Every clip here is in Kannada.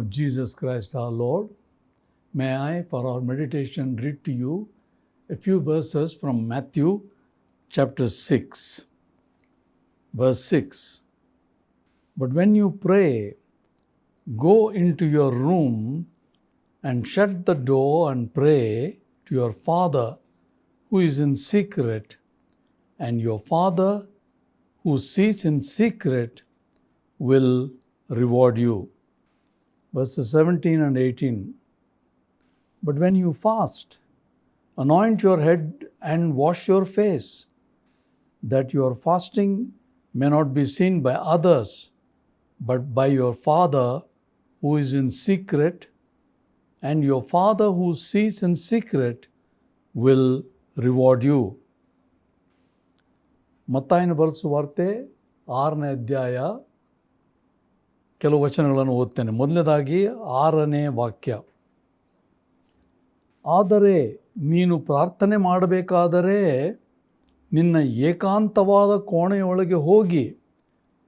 of Jesus Christ our Lord, may I, for our meditation, read to you a few verses from Matthew chapter 6, verse 6. But when you pray, go into your room and shut the door and pray to your Father who is in secret, and your Father who sees in secret will reward you. Verses 17 and 18. But when you fast, anoint your head and wash your face, that your fasting may not be seen by others, but by your Father who is in secret, and your Father who sees in secret will reward you. ಮತ್ತಾಯನ ಬರೆಸುವ ವಾರ್ತೆ 6ನೇ ಅಧ್ಯಾಯ ಕೆಲವು ವಚನಗಳನ್ನು ಓದ್ತೇನೆ. ಮೊದಲನೇದಾಗಿ 6ನೇ ವಾಕ್ಯ. ಆದರೆ ನೀನು ಪ್ರಾರ್ಥನೆ ಮಾಡಬೇಕಾದರೆ ನಿನ್ನ ಏಕಾಂತವಾದ ಕೋಣೆಯೊಳಗೆ ಹೋಗಿ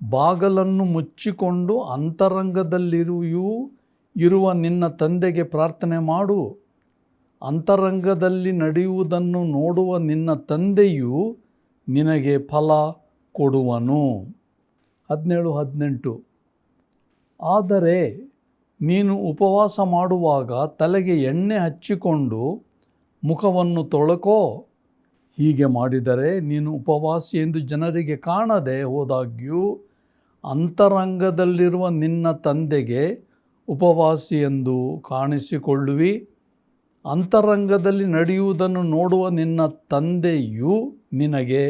ಬಾಗಲನ್ನು ಮುಚ್ಚಿಕೊಂಡು ಇರುವ ನಿನ್ನ ತಂದೆಗೆ ಪ್ರಾರ್ಥನೆ ಮಾಡು. ಅಂತರಂಗದಲ್ಲಿ ನಡೆಯುವುದನ್ನು ನೋಡುವ ನಿನ್ನ ತಂದೆಯು ನಿನಗೆ ಫಲ ಕೊಡುವನು. 17-18. ಆದರೆ ನೀನು ಉಪವಾಸ ಮಾಡುವಾಗ ತಲೆಗೆ ಎಣ್ಣೆ ಹಚ್ಚಿಕೊಂಡು ಮುಖವನ್ನು ತೊಳಕೋ. ಹೀಗೆ ಮಾಡಿದರೆ ನೀನು ಉಪವಾಸಿ ಎಂದು ಜನರಿಗೆ ಕಾಣದೆ ಹೋದಾಗ್ಯೂ ಅಂತರಂಗದಲ್ಲಿರುವ ನಿನ್ನ ತಂದೆಗೆ ಉಪವಾಸಿ ಎಂದು ಕಾಣಿಸಿಕೊಳ್ಳುವಿ. ಅಂತರಂಗದಲ್ಲಿ ನಡೆಯುವುದನ್ನು ನೋಡುವ ನಿನ್ನ ತಂದೆಯು ನಿನಗೆ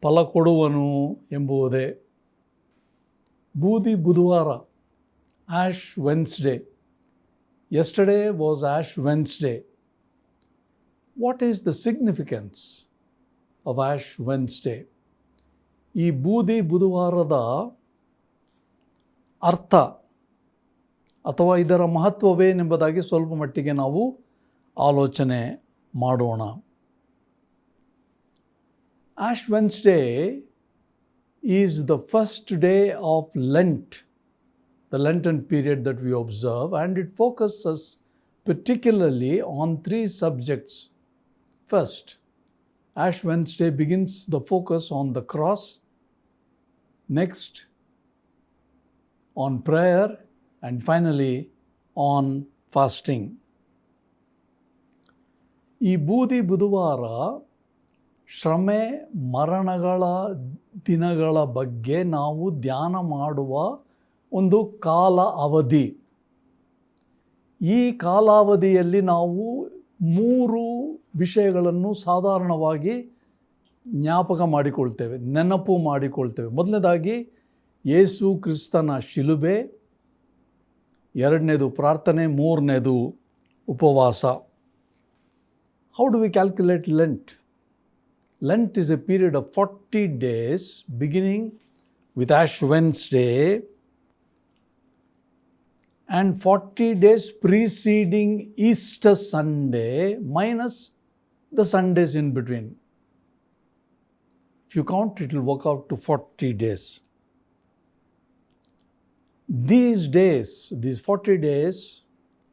ಫಲ ಕೊಡುವನು ಎಂಬುದೇ. ಬೂದಿ ಬುಧವಾರ, Ash Wednesday. Yesterday was Ash Wednesday. What is the significance of Ash Wednesday? ಈ ಬೂದಿ ಬುಧವಾರದ ಅರ್ಥ ಅಥವಾ ಇದರ ಮಹತ್ವವೇನೆಂಬುದಾಗಿ ಸ್ವಲ್ಪ ಮಟ್ಟಿಗೆ ನಾವು ಆಲೋಚನೆ ಮಾಡೋಣ. Ash Wednesday is the first day of Lent, the Lenten period that we observe, and it focuses particularly on 3 subjects. First, Ash Wednesday begins the focus on the cross. Next, on prayer, and finally, on fasting. ಈ ಬೂದಿ ಬುಧವಾರ ಶ್ರಮೆ ಮರಣಗಳ ದಿನಗಳ ಬಗ್ಗೆ ನಾವು ಧ್ಯಾನ ಮಾಡುವ ಒಂದು ಕಾಲ ಅವಧಿ. ಈ ಕಾಲಾವಧಿಯಲ್ಲಿ ನಾವು 3 ವಿಷಯಗಳನ್ನು ಸಾಧಾರಣವಾಗಿ ಜ್ಞಾಪಕ ಮಾಡಿಕೊಳ್ತೇವೆ, ನೆನಪು ಮಾಡಿಕೊಳ್ತೇವೆ. ಮೊದಲನೇದಾಗಿ ಯೇಸು ಕ್ರಿಸ್ತನ ಶಿಲುಬೆ, 2ನೇದು ಪ್ರಾರ್ಥನೆ, 3ನೇದು ಉಪವಾಸ. How do we calculate Lent? Lent is a period of 40 days beginning with Ash Wednesday and 40 days preceding Easter Sunday minus the Sundays in between. If you count, it will work out to 40 days. These 40 days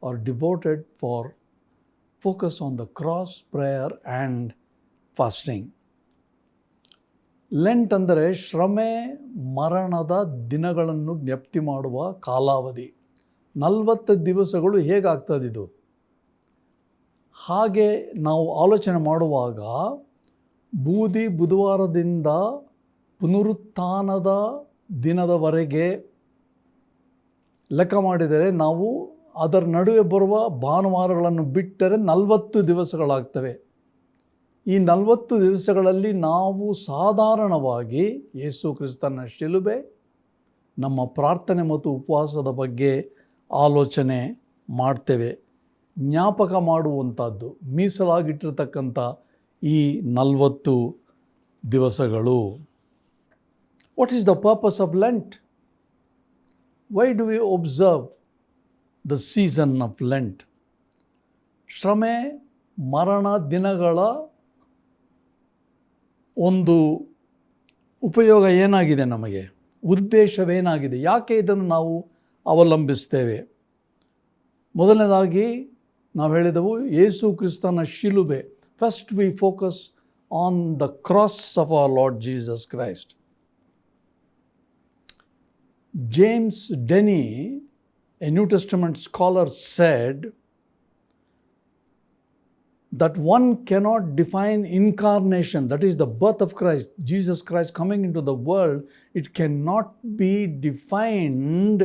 are devoted for focus on the cross, prayer and fasting. Lent ಅಂದರೆ ಶ್ರಮೆ ಮರಣದ ದಿನಗಳನ್ನು ಜ್ಞಪ್ತಿ ಮಾಡುವ ಕಾಲಾವಧಿ. 40 ದಿವಸಗಳು ಹೇಗಾಗ್ತದಿದು? ಹಾಗೆ ನಾವು ಆಲೋಚನೆ ಮಾಡುವಾಗ ಬೂದಿ ಬುಧವಾರದಿಂದ ಪುನರುತ್ಥಾನದ ದಿನದವರೆಗೆ ಲೆಕ್ಕ ಮಾಡಿದರೆ ನಾವು ಅದರ ನಡುವೆ ಬರುವ ಭಾನುವಾರಗಳನ್ನು ಬಿಟ್ಟರೆ 40 ದಿವಸಗಳಾಗ್ತವೆ. ಈ 40 ದಿವಸಗಳಲ್ಲಿ ನಾವು ಸಾಧಾರಣವಾಗಿ ಯೇಸು ಕ್ರಿಸ್ತನ ಶಿಲುಬೆ, ನಮ್ಮ ಪ್ರಾರ್ಥನೆ ಮತ್ತು ಉಪವಾಸದ ಬಗ್ಗೆ ಆಲೋಚನೆ ಮಾಡ್ತೇವೆ. ಜ್ಞಾಪಕ ಮಾಡುವಂಥದ್ದು ಮೀಸಲಾಗಿಟ್ಟಿರ್ತಕ್ಕಂಥ ಈ 40 ದಿವಸಗಳು. What is the purpose of Lent? Why do we observe the season of Lent? ಶ್ರಮೆ ಮರಣ ದಿನಗಳ ಒಂದು ಉಪಯೋಗ ಏನಾಗಿದೆ, ನಮಗೆ ಉದ್ದೇಶವೇನಾಗಿದೆ, ಯಾಕೆ ಇದನ್ನು ನಾವು ಅವಲಂಬಿಸ್ತೇವೆ? ಮೊದಲನೇದಾಗಿ ನಾವು ಹೇಳಿದೆವು ಯೇಸು ಕ್ರಿಸ್ತನ ಶಿಲುಬೆ. First we focus on the cross of our Lord Jesus Christ. James Denny, a New Testament scholar, said that one cannot define incarnation, that is the birth of Christ, Jesus Christ coming into the world. It cannot be defined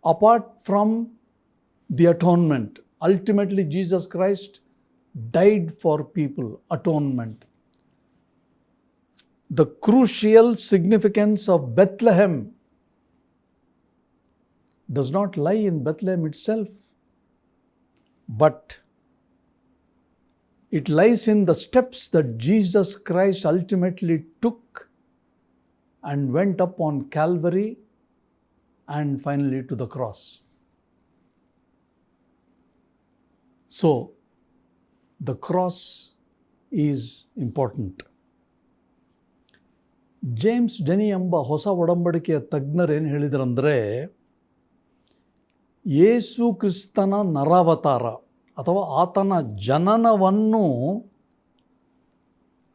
apart from the atonement. Ultimately, Jesus Christ died for people, atonement. The crucial significance of Bethlehem does not lie in Bethlehem itself, but it lies in the steps that Jesus Christ ultimately took and went up on Calvary and finally to the cross. So, the cross is important. James Denny ಎಂಬ ಹೊಸ ಒಡಂಬಡಿಕೆಯ ತಜ್ಞರೇನು ಹೇಳಿದರಂದರೆ, ಯೇಸು ಕ್ರಿಸ್ತನ ನರಾವತಾರ ಅಥವಾ ಆತನ ಜನನವನ್ನು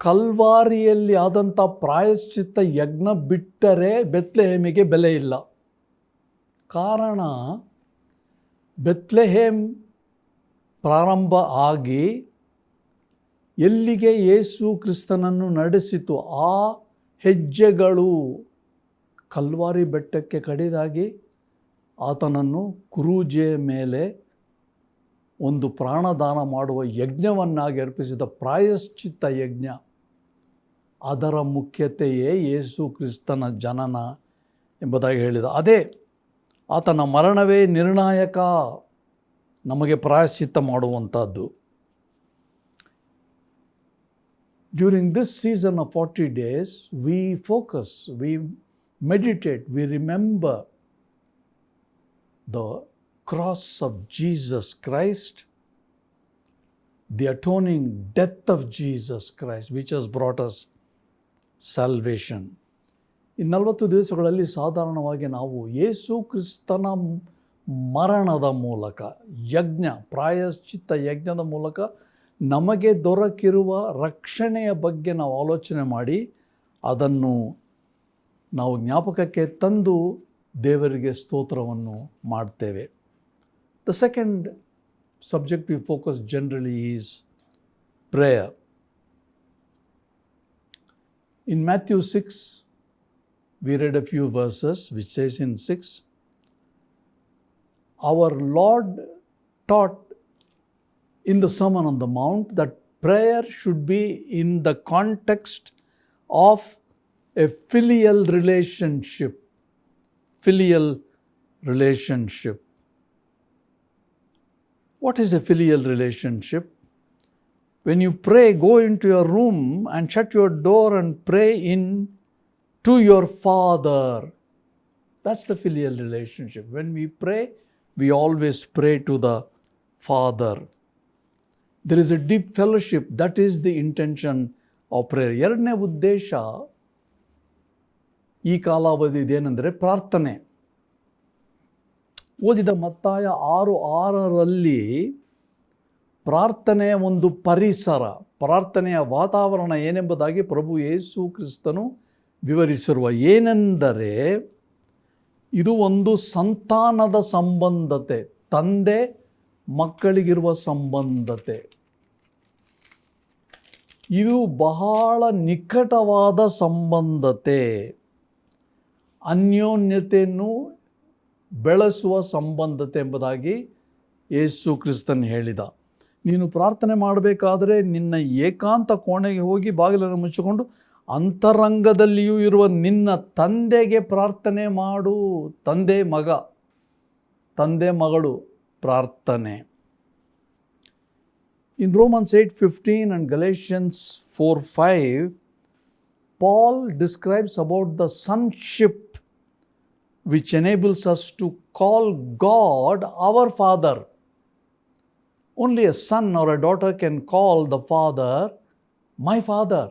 ಕಲ್ವಾರಿಯಲ್ಲಿ ಆದಂಥ ಪ್ರಾಯಶ್ಚಿತ್ತ ಯಜ್ಞ ಬಿಟ್ಟರೆ ಬೆತ್ಲೆಹೇಮಿಗೆ ಬೆಲೆ ಇಲ್ಲ. ಕಾರಣ, ಬೆತ್ಲೆಹೇಮ್ ಪ್ರಾರಂಭ ಆಗಿ ಎಲ್ಲಿಗೆ ಯೇಸು ಕ್ರಿಸ್ತನನ್ನು ನಡೆಸಿತು, ಆ ಹೆಜ್ಜೆಗಳು ಕಲ್ವಾರಿ ಬೆಟ್ಟಕ್ಕೆ ಕಡಿದಾಗಿ ಆತನನ್ನು ಕ್ರೂಜೆಯ ಮೇಲೆ ಒಂದು ಪ್ರಾಣದಾನ ಮಾಡುವ ಯಜ್ಞವನ್ನಾಗಿ ಅರ್ಪಿಸಿದ ಪ್ರಾಯಶ್ಚಿತ್ತ ಯಜ್ಞ. ಅದರ ಮುಖ್ಯತೆಯೇ ಯೇಸು ಕ್ರಿಸ್ತನ ಜನನ ಎಂಬುದಾಗಿ ಹೇಳಿದ. ಅದೇ ಆತನ ಮರಣವೇ ನಿರ್ಣಾಯಕ, ನಮಗೆ ಪ್ರಾಯಶ್ಚಿತ್ತ ಮಾಡುವಂಥದ್ದು. During this season of 40 days, we focus, we meditate, we remember the cross of Jesus Christ, the atoning death of Jesus Christ, which has brought us salvation. ಈ 40 ದಿವಸಗಳಲ್ಲಿ ಸಾಧಾರಣವಾಗಿ ನಾವು ಯೇಸು ಕ್ರಿಸ್ತನ ಮರಣದ ಮೂಲಕ, ಯಜ್ಞ, ಪ್ರಾಯಶ್ಚಿತ್ತ ಯಜ್ಞದ ಮೂಲಕ ನಮಗೆ ದೊರಕಿರುವ ರಕ್ಷಣೆಯ ಬಗ್ಗೆ ನಾವು ಆಲೋಚನೆ ಮಾಡಿ ಅದನ್ನು ನಾವು ಜ್ಞಾಪಕಕ್ಕೆ ತಂದು ದೇವರಿಗೆ ಸ್ತೋತ್ರವನ್ನು ಮಾಡ್ತೇವೆ. The second subject V focus generally is prayer. In Matthew 6, we read a few verses which says in 6, our Lord taught in the Sermon on the Mount that prayer should be in the context of a filial relationship. Filial relationship. What is a filial relationship? When you pray, go into your room and shut your door and pray in to your Father. That's the filial relationship. When we pray, we always pray to the Father. There is a deep fellowship. That is the intention of prayer. ಎರಡನೇ ಉದ್ದೇಶ ಈ ಕಾಲಾವಧಿ ಇದೇನೆಂದರೆ ಪ್ರಾರ್ಥನೆ. ಓದಿದ ಮತ್ತಾಯ 6:6 ಪ್ರಾರ್ಥನೆಯ ಒಂದು ಪರಿಸರ, ಪ್ರಾರ್ಥನೆಯ ವಾತಾವರಣ ಏನೆಂಬುದಾಗಿ ಪ್ರಭು ಯೇಸು ಕ್ರಿಸ್ತನು ವಿವರಿಸಿರುವ ಏನೆಂದರೆ, ಇದು ಒಂದು ಸಂತಾನದ ಸಂಬಂಧತೆ, ತಂದೆ ಮಕ್ಕಳಿಗಿರುವ ಸಂಬಂಧತೆ. ಇದು ಬಹಳ ನಿಕಟವಾದ ಸಂಬಂಧತೆ, ಅನ್ಯೋನ್ಯತೆಯನ್ನು ಬೆಳೆಸುವ ಸಂಬಂಧತೆ ಎಂಬುದಾಗಿ ಯೇಸು ಕ್ರಿಸ್ತನ್ ಹೇಳಿದ. ನೀನು ಪ್ರಾರ್ಥನೆ ಮಾಡಬೇಕಾದರೆ ನಿನ್ನ ಏಕಾಂತ ಕೋಣೆಗೆ ಹೋಗಿ ಬಾಗಿಲನ್ನು ಮುಚ್ಚಿಕೊಂಡು ಅಂತರಂಗದಲ್ಲಿಯೂ ಇರುವ ನಿನ್ನ ತಂದೆಗೆ ಪ್ರಾರ್ಥನೆ ಮಾಡು. ತಂದೆ ಮಗ, ತಂದೆ ಮಗಳು ಪ್ರಾರ್ಥನೆ. In Romans 8:15 and Galatians 4:5, Paul describes about the sonship which enables us to call God our Father. Only a son or a daughter can call the Father, my Father,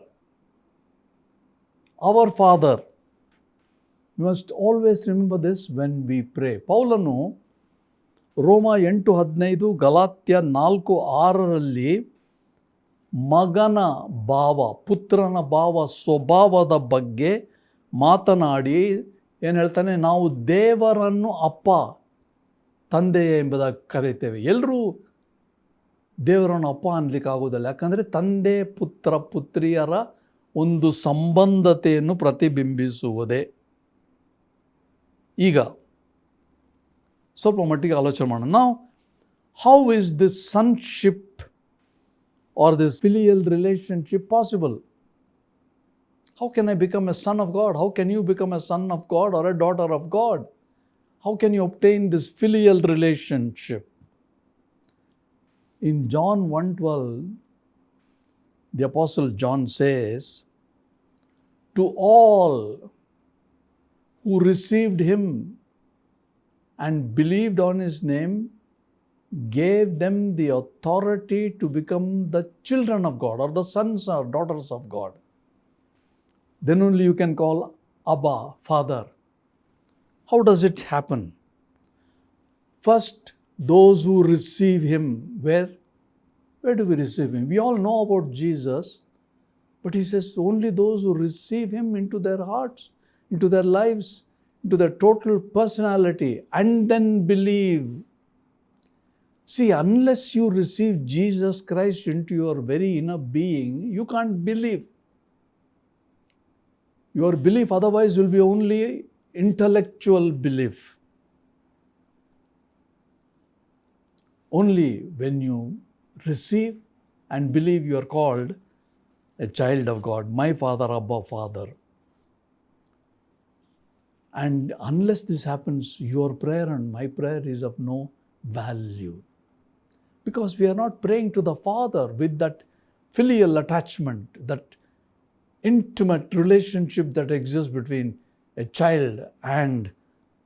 our Father. We must always remember this when we pray. ಪೌಲನು ರೋಮ 8:15, ಗಲಾತ್ಯ 4:6 ಮಗನ ಭಾವ, ಪುತ್ರನ ಭಾವ, ಸ್ವಭಾವದ ಬಗ್ಗೆ ಮಾತನಾಡಿ ಏನು ಹೇಳ್ತಾನೆ, ನಾವು ದೇವರನ್ನು ಅಪ್ಪ, ತಂದೆ ಎಂಬುದಾಗಿ ಕರೀತೇವೆ. ಎಲ್ಲರೂ ದೇವರನ್ನು ಅಪ್ಪ ಅನ್ಲಿಕ್ಕೆ ಆಗೋದಿಲ್ಲ, ಯಾಕಂದರೆ ತಂದೆ ಪುತ್ರ ಪುತ್ರಿಯರ ಒಂದು ಸಂಬಂಧತೆಯನ್ನು ಪ್ರತಿಬಿಂಬಿಸುವುದೇ. ಈಗ ಸ್ವಲ್ಪ ಮಟ್ಟಿಗೆ ಆಲೋಚನೆ ಮಾಡೋಣ. ನಾವು how is this ಸನ್ಶಿಪ್ or this filial relationship possible? How can I become a son of God? How can you become a son of God or a daughter of God? How can you obtain this filial relationship? In John 1:12, the Apostle John says, to all who received him and believed on his name, gave them the authority to become the children of God or the sons or daughters of God. Then only you can call Abba, Father. How does it happen? First, those who receive him. Where do we receive him? We all know about Jesus, but he says only those who receive him into their hearts, into their lives, into their total personality, and then believe. See, unless you receive Jesus Christ into your very inner being, you can't believe. Your belief otherwise will be only intellectual belief. Only when you receive and believe, you are called a child of God. My Father, Abba, Father. And unless this happens, your prayer and my prayer is of no value. Because we are not praying to the Father with that filial attachment, that intimate relationship that exists between a child and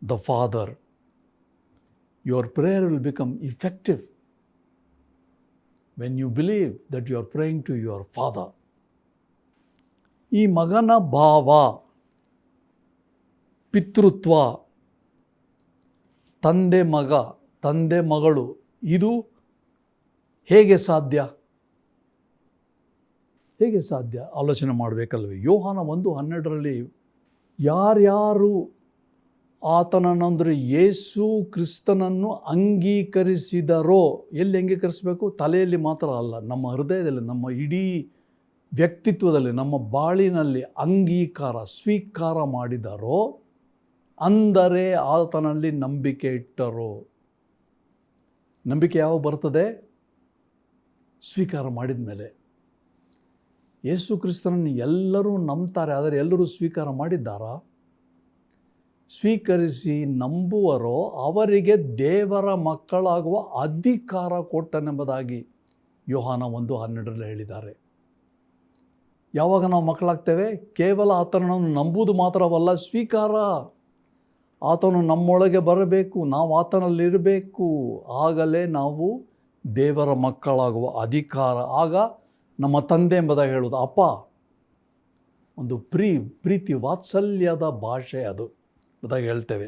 the Father. Your prayer will become effective when you believe that you are praying to your Father. ಈ ಮಗನ ಭಾವ, ಪಿತೃತ್ವ, ತಂದೆ ಮಗ, ತಂದೆ ಮಗಳು, ಇದು ಹೇಗೆ ಸಾಧ್ಯ? ಆಲೋಚನೆ ಮಾಡಬೇಕಲ್ವೇ? ಯೋಹಾನ 1:12 ಯಾರ್ಯಾರು ಆತನನ್ನಂದರೆ ಯೇಸು ಕ್ರಿಸ್ತನನ್ನು ಅಂಗೀಕರಿಸಿದರೋ, ಎಲ್ಲಿ ಅಂಗೀಕರಿಸಬೇಕು? ತಲೆಯಲ್ಲಿ ಮಾತ್ರ ಅಲ್ಲ, ನಮ್ಮ ಹೃದಯದಲ್ಲಿ, ನಮ್ಮ ಇಡೀ ವ್ಯಕ್ತಿತ್ವದಲ್ಲಿ, ನಮ್ಮ ಬಾಳಿನಲ್ಲಿ ಅಂಗೀಕಾರ, ಸ್ವೀಕಾರ ಮಾಡಿದರೋ, ಅಂದರೆ ಆತನಲ್ಲಿ ನಂಬಿಕೆ ಇಟ್ಟರೋ. ನಂಬಿಕೆ ಯಾವಾಗ ಬರ್ತದೆ? ಸ್ವೀಕಾರ ಮಾಡಿದ ಮೇಲೆ. ಯೇಸು ಕ್ರಿಸ್ತನನ್ನು ಎಲ್ಲರೂ ನಂಬ್ತಾರೆ, ಆದರೆ ಎಲ್ಲರೂ ಸ್ವೀಕಾರ ಮಾಡಿದ್ದಾರಾ? ಸ್ವೀಕರಿಸಿ ನಂಬುವರೋ ಅವರಿಗೆ ದೇವರ ಮಕ್ಕಳಾಗುವ ಅಧಿಕಾರ ಕೊಟ್ಟನೆಂಬುದಾಗಿ ಯೋಹಾನ 1:12 ಹೇಳಿದ್ದಾರೆ. ಯಾವಾಗ ನಾವು ಮಕ್ಕಳಾಗ್ತೇವೆ? ಕೇವಲ ಆತನನ್ನು ನಂಬುವುದು ಮಾತ್ರವಲ್ಲ, ಸ್ವೀಕಾರ. ಆತನು ನಮ್ಮೊಳಗೆ ಬರಬೇಕು, ನಾವು ಆತನಲ್ಲಿರಬೇಕು. ಆಗಲೇ ನಾವು ದೇವರ ಮಕ್ಕಳಾಗುವ ಅಧಿಕಾರ. ಆಗ ನಮ್ಮ ತಂದೆ ಎಂಬುದಾಗಿ ಹೇಳೋದು ಅಪ್ಪ. ಒಂದು ಪ್ರೀತಿ ವಾತ್ಸಲ್ಯದ ಭಾಷೆ ಅದು ಎಂಬುದಾಗಿ ಹೇಳ್ತೇವೆ.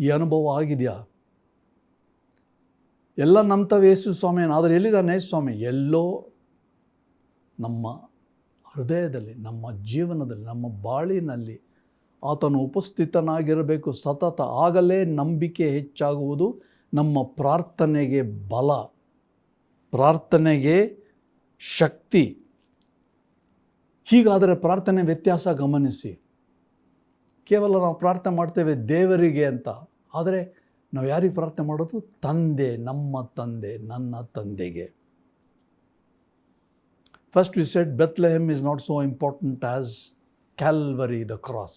ಈ ಅನುಭವ ಆಗಿದೆಯಾ? ಎಲ್ಲ ನಂಬ್ತವೆ ಯೇಸು ಸ್ವಾಮಿಯನ್ನು, ಆದರೆ ಎಲ್ಲಿದ್ದಾನೆ ಯೇಸು ಸ್ವಾಮಿ? ಎಲ್ಲೋ ನಮ್ಮ ಹೃದಯದಲ್ಲಿ, ನಮ್ಮ ಜೀವನದಲ್ಲಿ, ನಮ್ಮ ಬಾಳಿನಲ್ಲಿ ಆತನು ಉಪಸ್ಥಿತನಾಗಿರಬೇಕು ಸತತ. ಆಗಲೇ ನಂಬಿಕೆ ಹೆಚ್ಚಾಗುವುದು, ನಮ್ಮ ಪ್ರಾರ್ಥನೆಗೆ ಬಲ, ಪ್ರಾರ್ಥನೆಗೆ ಶಕ್ತಿ. ಹೀಗಾದರೆ ಪ್ರಾರ್ಥನೆ ವ್ಯತ್ಯಾಸ ಗಮನಿಸಿ. ಕೇವಲ ನಾವು ಪ್ರಾರ್ಥನೆ ಮಾಡ್ತೇವೆ ದೇವರಿಗೆ ಅಂತ, ಆದರೆ ನಾವು ಯಾರಿಗೆ ಪ್ರಾರ್ಥನೆ ಮಾಡೋದು? ತಂದೆ, ನಮ್ಮ ತಂದೆ, ನನ್ನ ತಂದೆಗೆ. First we said Bethlehem is not so important as Calvary, the cross,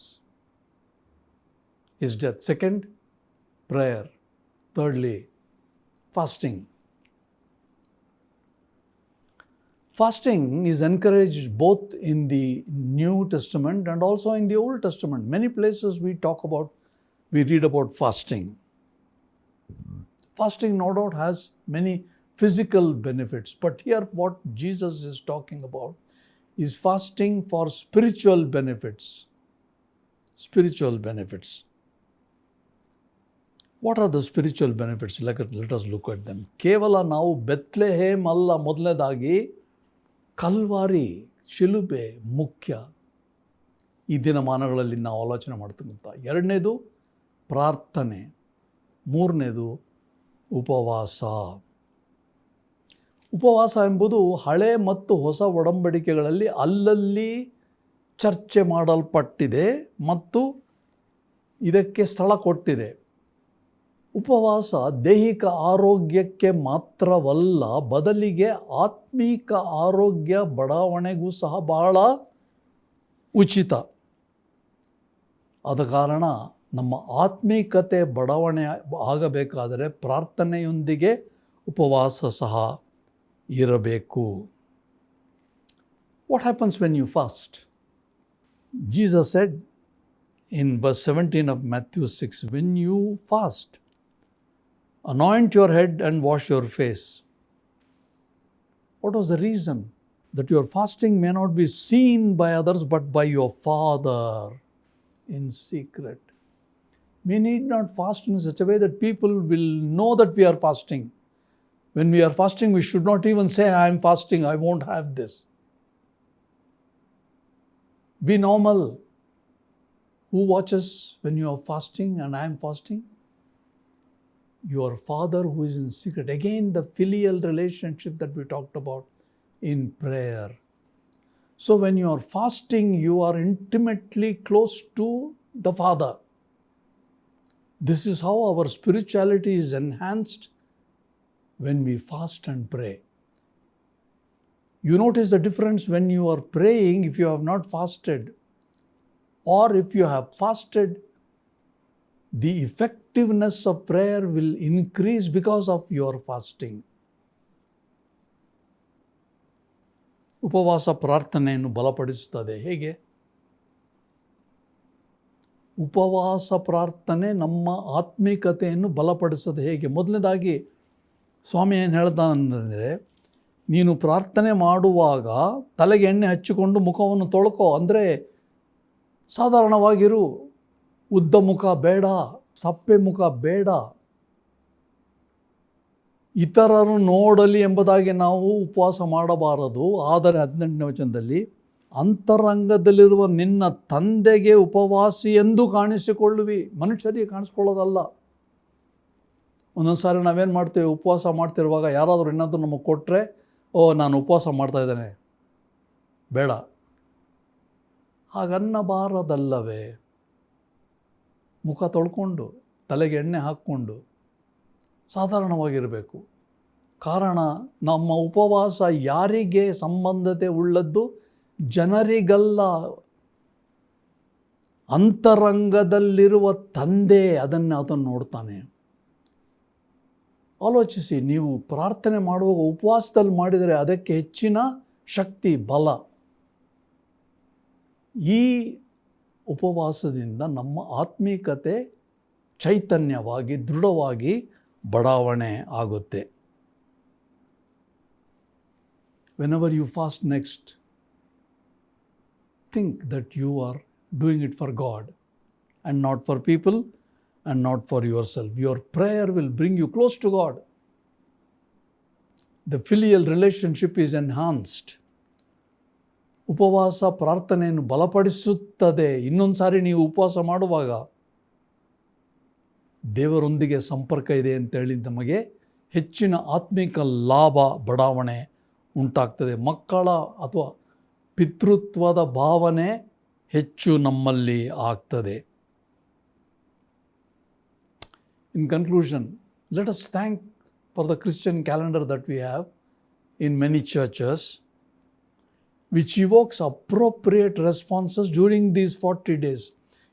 his death. Second, prayer. Thirdly, fasting. Fasting is encouraged both in the New Testament and also in the Old Testament. Many places we read about fasting. Fasting no doubt has many physical benefits, but here what Jesus is talking about is fasting for spiritual benefits. Spiritual benefits. What are the spiritual benefits? Let us look at them. ಕೇವಲ ನಾವು ಬೆತ್ಲೆಹೇಮ್ ಅಲ್ಲ, ಮೊದಲನೇದಾಗಿ ಕಲ್ವಾರಿ ಶಿಲುಬೆ ಮುಖ್ಯ ಈ ದಿನಮಾನಗಳಲ್ಲಿ ನಾವು ಆಲೋಚನೆ ಮಾಡ್ತಕ್ಕಂಥ. ಎರಡನೇದು ಪ್ರಾರ್ಥನೆ, ಮೂರನೇದು ಉಪವಾಸ. ಉಪವಾಸ ಎಂಬುದು ಹಳೆ ಮತ್ತು ಹೊಸ ಒಡಂಬಡಿಕೆಗಳಲ್ಲಿ ಅಲ್ಲಲ್ಲಿ ಚರ್ಚೆ ಮಾಡಲ್ಪಟ್ಟಿದೆ ಮತ್ತು ಇದಕ್ಕೆ ಸ್ಥಳ ಕೊಟ್ಟಿದೆ. ಉಪವಾಸ ದೈಹಿಕ ಆರೋಗ್ಯಕ್ಕೆ ಮಾತ್ರವಲ್ಲ, ಬದಲಿಗೆ ಆತ್ಮೀಕ ಆರೋಗ್ಯ ಬಡಾವಣೆಗೂ ಸಹ ಬಹಳ ಉಚಿತ. ಆದ ಕಾರಣ ನಮ್ಮ ಆತ್ಮೀಕತೆ ಬಡಾವಣೆ ಆಗಬೇಕಾದರೆ ಪ್ರಾರ್ಥನೆಯೊಂದಿಗೆ ಉಪವಾಸ ಸಹ ಇರಬೇಕು. What happens when you fast? Jesus said in verse 17 of Matthew 6, when you fast, anoint your head and wash your face. What was the reason? That your fasting may not be seen by others, but by your Father in secret. We need not fast in such a way that people will know that we are fasting. When we are fasting, we should not even say, I am fasting, I won't have this. Be normal. Who watches when you are fasting and I am fasting? Your Father who is in secret. Again, the filial relationship that we talked about in prayer. So when you are fasting, you are intimately close to the Father. This is how our spirituality is enhanced when we fast and pray. You notice the difference when you are praying if you have not fasted, or if you have fasted, the effectiveness of prayer will increase because of your fasting. ಉಪವಾಸ ಪ್ರಾರ್ಥನೆಯನ್ನು ಬಲಪಡಿಸುತ್ತದೆ. ಹೇಗೆ? ಉಪವಾಸ ಪ್ರಾರ್ಥನೆ ನಮ್ಮ ಆತ್ಮಿಕತೆಯನ್ನು ಬಲಪಡಿಸೋದು ಹೇಗೆ? ಮೊದಲನೇದಾಗಿ ಸ್ವಾಮಿ ಏನು ಹೇಳ್ತಾನಂದರೆ, ನೀನು ಪ್ರಾರ್ಥನೆ ಮಾಡುವಾಗ ತಲೆಗೆ ಎಣ್ಣೆ ಹಚ್ಚಿಕೊಂಡು ಮುಖವನ್ನು ತೊಳ್ಕೊ. ಅಂದರೆ ಸಾಧಾರಣವಾಗಿರು, ಉದ್ದ ಮುಖ ಬೇಡ, ಸಪ್ಪೆ ಮುಖ ಬೇಡ. ಇತರರು ನೋಡಲಿ ಎಂಬುದಾಗಿ ನಾವು ಉಪವಾಸ ಮಾಡಬಾರದು. ಆದರೆ 18ನೇ ವಚನದಲ್ಲಿ, ಅಂತರಂಗದಲ್ಲಿರುವ ನಿನ್ನ ತಂದೆಗೆ ಉಪವಾಸಿ ಎಂದು ಕಾಣಿಸಿಕೊಳ್ಳುವಿ. ಮನುಷ್ಯರಿಗೆ ಕಾಣಿಸ್ಕೊಳ್ಳೋದಲ್ಲ. ಒಂದೊಂದು ಸಾರಿ ನಾವೇನು ಮಾಡ್ತೇವೆ, ಉಪವಾಸ ಮಾಡ್ತಿರುವಾಗ ಯಾರಾದರೂ ಏನಾದರೂ ನಮಗೆ ಕೊಟ್ಟರೆ, ಓ ನಾನು ಉಪವಾಸ ಮಾಡ್ತಾ ಇದ್ದೇನೆ, ಬೇಡ, ಹಾಗನ್ನಬಾರದಲ್ಲವೇ? ಮುಖ ತೊಳ್ಕೊಂಡು ತಲೆಗೆ ಎಣ್ಣೆ ಹಾಕ್ಕೊಂಡು ಸಾಧಾರಣವಾಗಿರಬೇಕು. ಕಾರಣ, ನಮ್ಮ ಉಪವಾಸ ಯಾರಿಗೆ ಸಂಬಂಧತೆ ಉಳ್ಳದ್ದು? ಜನರಿಗಲ್ಲ, ಅಂತರಂಗದಲ್ಲಿರುವ ತಂದೆ ಅದನ್ನು ನೋಡ್ತಾನೆ. ಆಲೋಚಿಸಿ, ನೀವು ಪ್ರಾರ್ಥನೆ ಮಾಡುವಾಗ ಉಪವಾಸದಲ್ಲಿ ಮಾಡಿದರೆ ಅದಕ್ಕೆ ಹೆಚ್ಚಿನ ಶಕ್ತಿ, ಬಲ. ಈ ಉಪವಾಸದಿಂದ ನಮ್ಮ ಆತ್ಮೀಕತೆ ಚೈತನ್ಯವಾಗಿ, ದೃಢವಾಗಿ ಬಡಾವಣೆ ಆಗುತ್ತೆ. Whenever you fast next, think that you are doing it for God and not for people and not for yourself. Your prayer will bring you close to God. The filial relationship is enhanced. ಉಪವಾಸ ಪ್ರಾರ್ಥನೆಯನ್ನು ಬಲಪಡಿಸುತ್ತದೆ. ಇನ್ನೊಂದು ಸಾರಿ ನೀವು ಉಪವಾಸ ಮಾಡುವಾಗ ದೇವರೊಂದಿಗೆ ಸಂಪರ್ಕ ಇದೆ ಅಂತೇಳಿ ನಮಗೆ ಹೆಚ್ಚಿನ ಆತ್ಮಿಕ ಲಾಭ, ಬಡಾವಣೆ ಉಂಟಾಗ್ತದೆ. ಮಕ್ಕಳ ಅಥವಾ ಪಿತೃತ್ವದ ಭಾವನೆ ಹೆಚ್ಚು ನಮ್ಮಲ್ಲಿ ಆಗ್ತದೆ. In conclusion, let us thank for the Christian calendar that we have in many churches, which evokes appropriate responses during these 40 days.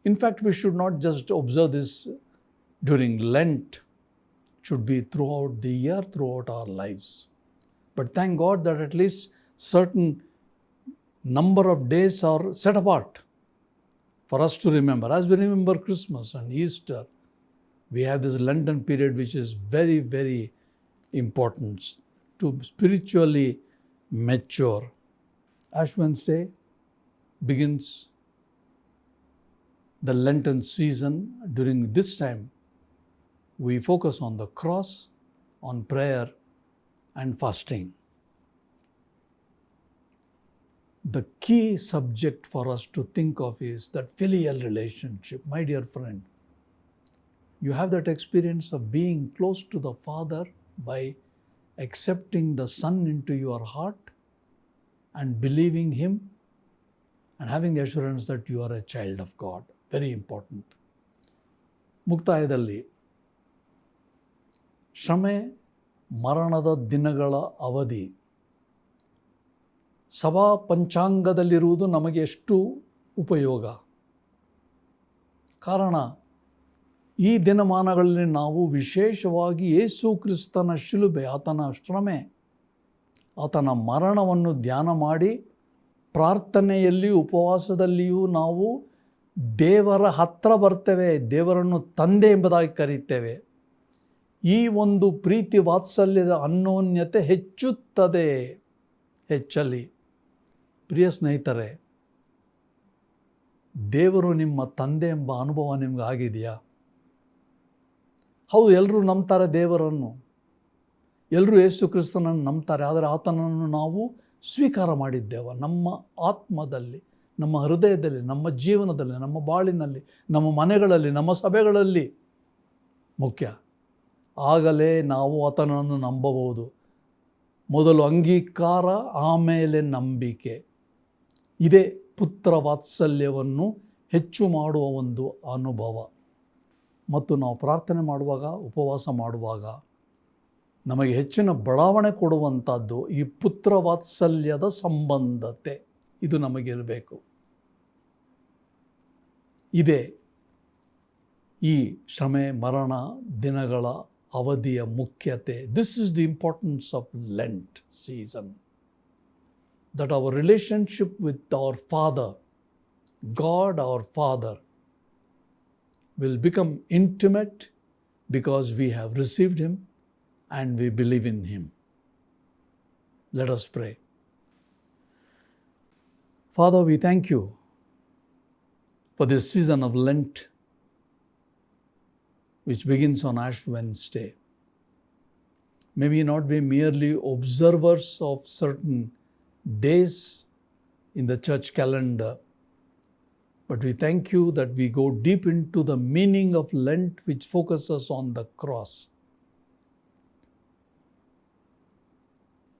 In fact, we should not just observe this during Lent. It should be throughout the year, throughout our lives. But thank God that at least certain number of days are set apart for us to remember. As we remember Christmas and Easter, we have this Lenten period which is very, very important to spiritually mature. Ash Wednesday begins the Lenten season. During this time, we focus on the cross, on prayer and fasting. The key subject for us to think of is that filial relationship. My dear friend, you have that experience of being close to the Father by accepting the Son into your heart and believing Him and having the assurance that you are a child of God. Very important. ಮುಕ್ತಾಯದಲ್ಲಿ ಶ್ರಮೆ ಮರಣದ ದಿನಗಳ ಅವಧಿ ಸಭಾ ಪಂಚಾಂಗದಲ್ಲಿರುವುದು ನಮಗೆ ಎಷ್ಟು ಉಪಯೋಗ. ಕಾರಣ, ಈ ದಿನಮಾನಗಳಲ್ಲಿ ನಾವು ವಿಶೇಷವಾಗಿ ಯೇಸು ಕ್ರಿಸ್ತನ ಶಿಲುಬೆ, ಆತನ ಶ್ರಮೆ, ಆತನ ಮರಣವನ್ನು ಧ್ಯಾನ ಮಾಡಿ ಪ್ರಾರ್ಥನೆಯಲ್ಲಿ ಉಪವಾಸದಲ್ಲಿಯೂ ನಾವು ದೇವರ ಹತ್ರ ಬರ್ತೇವೆ, ದೇವರನ್ನು ತಂದೆ ಎಂಬುದಾಗಿ ಕರೀತೇವೆ. ಈ ಒಂದು ಪ್ರೀತಿ ವಾತ್ಸಲ್ಯದ ಅನ್ಯೋನ್ಯತೆ ಹೆಚ್ಚುತ್ತದೆ. ಹೆಚ್ಚಲಿ. ಪ್ರಿಯ ಸ್ನೇಹಿತರೆ, ದೇವರು ನಿಮ್ಮ ತಂದೆ ಎಂಬ ಅನುಭವ ನಿಮ್ಗೆ ಆಗಿದೆಯಾ? ಹೌದು, ಎಲ್ಲರೂ ನಂಬ್ತಾರೆ ದೇವರನ್ನು, ಎಲ್ಲರೂ ಯೇಸು ಕ್ರಿಸ್ತನನ್ನು ನಂಬ್ತಾರೆ. ಆದರೆ ಆತನನ್ನು ನಾವು ಸ್ವೀಕಾರ ಮಾಡಿದ್ದೇವೆ ನಮ್ಮ ಆತ್ಮದಲ್ಲಿ, ನಮ್ಮ ಹೃದಯದಲ್ಲಿ, ನಮ್ಮ ಜೀವನದಲ್ಲಿ, ನಮ್ಮ ಬಾಳಿನಲ್ಲಿ, ನಮ್ಮ ಮನೆಗಳಲ್ಲಿ, ನಮ್ಮ ಸಭೆಗಳಲ್ಲಿ. ಮುಖ್ಯ, ಆಗಲೇ ನಾವು ಆತನನ್ನು ನಂಬಬಹುದು. ಮೊದಲು ಅಂಗೀಕಾರ, ಆಮೇಲೆ ನಂಬಿಕೆ. ಇದೇ ಪುತ್ರ ವಾತ್ಸಲ್ಯವನ್ನು ಹೆಚ್ಚು ಮಾಡುವ ಒಂದು ಅನುಭವ. ಮತ್ತು ನಾವು ಪ್ರಾರ್ಥನೆ ಮಾಡುವಾಗ, ಉಪವಾಸ ಮಾಡುವಾಗ ನಮಗೆ ಹೆಚ್ಚಿನ ಬಡಾವಣೆ ಕೊಡುವಂಥದ್ದು ಈ ಪುತ್ರ ವಾತ್ಸಲ್ಯದ ಸಂಬಂಧತೆ. ಇದು ನಮಗಿರಬೇಕು. ಇದೇ ಈ ಶ್ರಮೆ ಮರಣ ದಿನಗಳ ಅವಧಿಯ ಮುಖ್ಯತೆ. This is the importance of Lent season. That our relationship with our Father, God our Father, will become intimate because we have received Him and we believe in Him. Let us pray. Father, we thank you for this season of Lent, which begins on Ash Wednesday. May we not be merely observers of certain days in the church calendar, but we thank you that we go deep into the meaning of Lent, which focuses on the cross,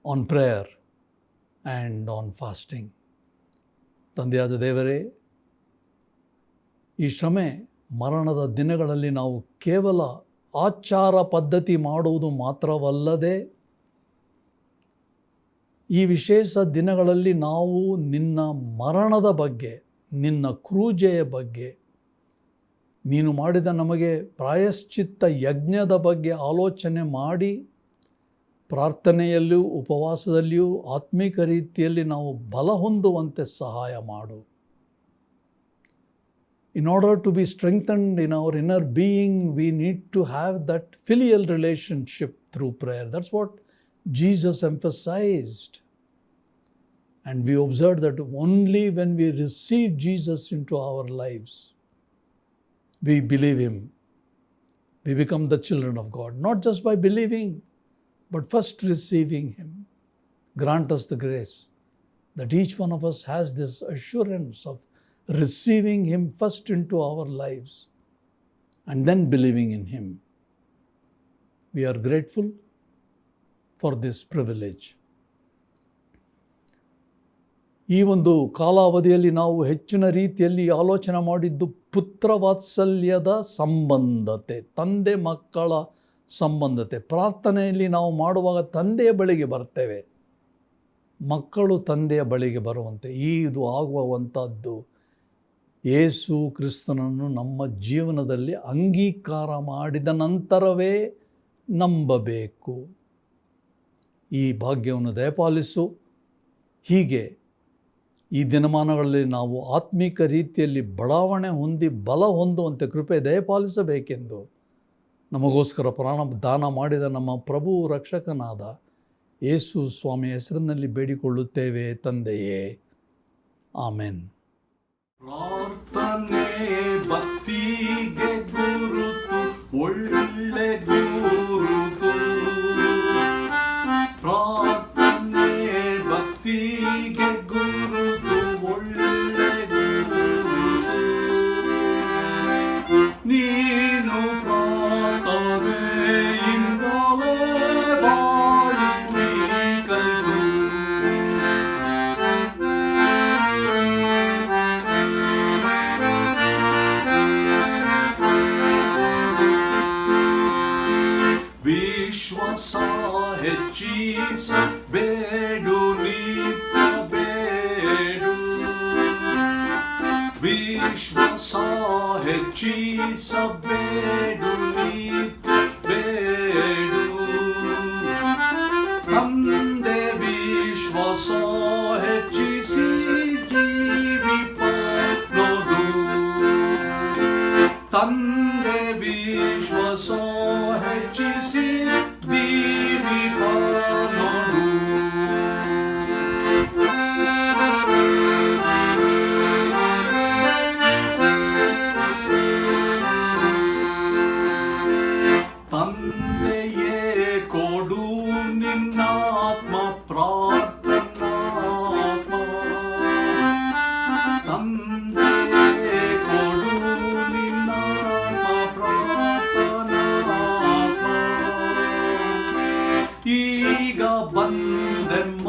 on prayer and on fasting. ತಂದೆಯಾದ ದೇವರೇ, ಈ ಶ್ರಮೆ ಮರಣದ ದಿನಗಳಲ್ಲಿ ನಾವು ಕೇವಲ ಆಚಾರ ಪದ್ಧತಿ ಮಾಡುವುದು ಮಾತ್ರವಲ್ಲದೆ, ಈ ವಿಶೇಷ ದಿನಗಳಲ್ಲಿ ನಾವು ನಿನ್ನ ಮರಣದ ಬಗ್ಗೆ, ನಿನ್ನ ಕ್ರೂಜೆಯ ಬಗ್ಗೆ, ನೀನು ಮಾಡಿದ ನಮಗೆ ಪ್ರಾಯಶ್ಚಿತ್ತ ಯಜ್ಞದ ಬಗ್ಗೆ ಆಲೋಚನೆ ಮಾಡಿ ಪ್ರಾರ್ಥನೆಯಲ್ಲಿಯೂ ಉಪವಾಸದಲ್ಲಿಯೂ ಆತ್ಮಿಕ ರೀತಿಯಲ್ಲಿ ನಾವು ಬಲ ಹೊಂದುವಂತೆ ಸಹಾಯ ಮಾಡು. In order to be strengthened in our inner being, we need to have that filial relationship through prayer. That's what Jesus emphasized. And we observed that only when we receive Jesus into our lives, we believe Him, we become the children of God. Not just by believing, but first receiving Him. Grant us the grace that each one of us has this assurance of receiving Him first into our lives and then believing in Him. We are grateful for this privilege. ಈ ಒಂದು ಕಾಲಾವಧಿಯಲ್ಲಿ ನಾವು ಹೆಚ್ಚಿನ ರೀತಿಯಲ್ಲಿ ಆಲೋಚನೆ ಮಾಡಿದ್ದು ಪುತ್ರ ವಾತ್ಸಲ್ಯದ ಸಂಬಂಧತೆ, ತಂದೆ ಮಕ್ಕಳ ಸಂಬಂಧತೆ. ಪ್ರಾರ್ಥನೆಯಲ್ಲಿ ನಾವು ಮಾಡುವಾಗ ತಂದೆಯ ಬಳಿಗೆ ಬರ್ತೇವೆ, ಮಕ್ಕಳು ತಂದೆಯ ಬಳಿಗೆ ಬರುವಂತೆ ಇದು ಆಗುವಂಥದ್ದು ಯೇಸು ಕ್ರಿಸ್ತನನ್ನು ನಮ್ಮ ಜೀವನದಲ್ಲಿ ಅಂಗೀಕಾರ ಮಾಡಿದ ನಂತರವೇ ನಂಬಬೇಕು. ಈ ಭಾಗ್ಯವನ್ನು ದಯಪಾಲಿಸು. ಹೀಗೆ ಈ ದಿನಮಾನಗಳಲ್ಲಿ ನಾವು ಆತ್ಮಿಕ ರೀತಿಯಲ್ಲಿ ಬಡಾವಣೆ ಹೊಂದಿ ಬಲ ಹೊಂದುವಂತೆ ಕೃಪೆ ದಯಪಾಲಿಸಬೇಕೆಂದು ನಮಗೋಸ್ಕರ ಪ್ರಾಣ ದಾನ ಮಾಡಿದ ನಮ್ಮ ಪ್ರಭು ರಕ್ಷಕನಾದ ಯೇಸು ಸ್ವಾಮಿಯ ಹೆಸರಿನಲ್ಲಿ ಬೇಡಿಕೊಳ್ಳುತ್ತೇವೆ ತಂದೆಯೇ. ಆಮೆನ್. ಪ್ರಾರ್ಥನೆ ಭಕ್ತಿಗೆ ಗುರುತು, ಒಳ್ಳೆ ಗುರುತು. ಪ್ರಾರ್ಥನೆ ಭಕ್ತಿಗೆ ಗುರುತು, ಒಳ್ಳೆ ಗುರುತು. ನೀನು ಪ್ರಾರ್ಥನೆಯಿಂದಲೇ ಬಾಳುವಿ ಕಲಿತು. ವಿಶ್ವಾಸ ಹೆಚ್ಚಿಸಬೇಡು, ನಿತ್ಯ ಬೇಡು. ವಿಶ್ವಾಸ ಹೆಚ್ಚಿಸಬೇಡು, ನಿತ್ಯ ಬೇಡು. ತಂದೆ ವಿಶ್ವಾಸ ಹೆಚ್ಚಿಸಿ ಜೀವಿಪ ನೋಡು. ತಂದೆ ವಿಶ್ವಾಸ ಹೆಚ್ಚಿಸಿ ದೀವಿಪ ನೋಡು. ತಂದೆಯೇ ಕೊಡು ನಿನ್ನಾತ್ಮ ಪ್ರಾರ್ಥನಾತ್ಮ. ತಂದೆಯೇ ಕೊಡು ನಿನ್ನಾತ್ಮ ಪ್ರಾರ್ಥನಾತ್ಮ. ಈಗ ಬಂದೆಮ್ಮ